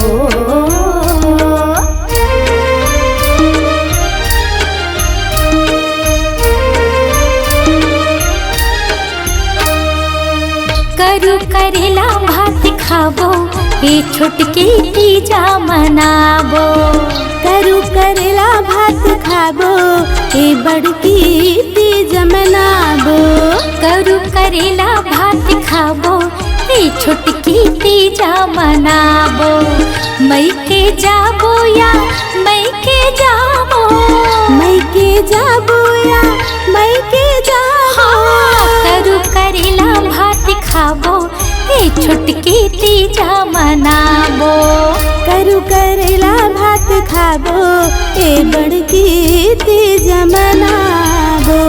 करू करेला भात खाबो ए छोटकी तीजा मनाबो। करू करेला भात खाबो ए बड़की तीज मनाबो। करू करेला भात खाबो ए छोटकी तीजा मनाबो। मई के जाबो या मई के जाबो, मई के जाबो या मई के जाबो। करू करेला भात खाबो ए छोटकी तीजा मनाबो। करू करेला भात खाबो ए बड़की तीज मनाबो।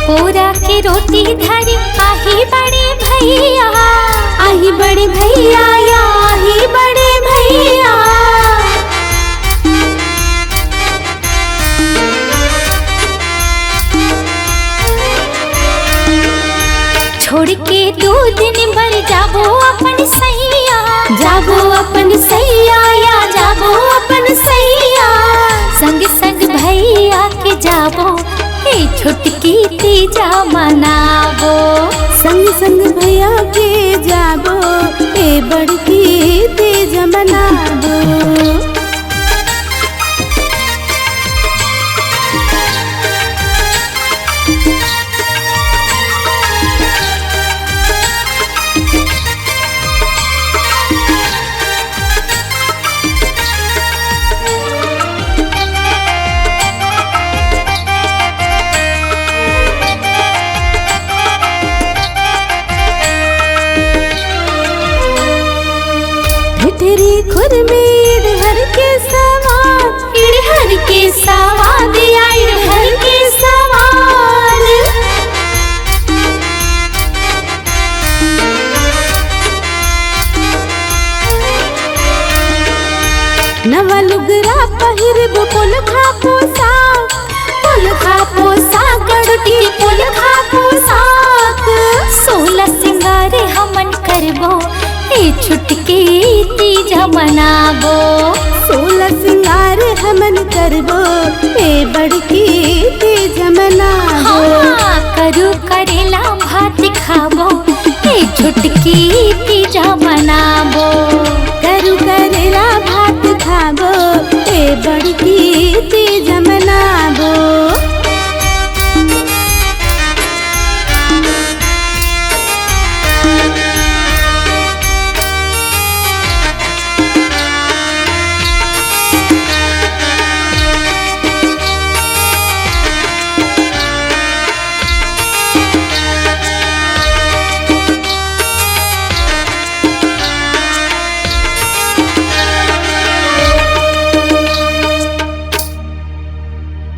पोरा की रोटी धरी आही बड़े भैया, आही बड़े भैया या आही बड़े भैया। छोड़ के 2 दिन भर जाबो अपन सैया, जाबो अपन सैया या जाबो अपन सैया। संग संग भैया के जाबो ए छोटकी तीजा मनाबो। संग संग भैया के जाबो ए बड़की तीज मनाबो। तेरी खुद में इड़हर के सवाद, इड़हर के सवाद या इड़हर के सवाद। नवा लुगरा पहिरबो पुल खा पोसाक, पुल खा पोसाक गड़ुटी पुल खा पोसाक। 16 सिंगार हमन करबो ए छुटकी तीजा मनाबो। 16 सिंगार हमन करबो ए बड़की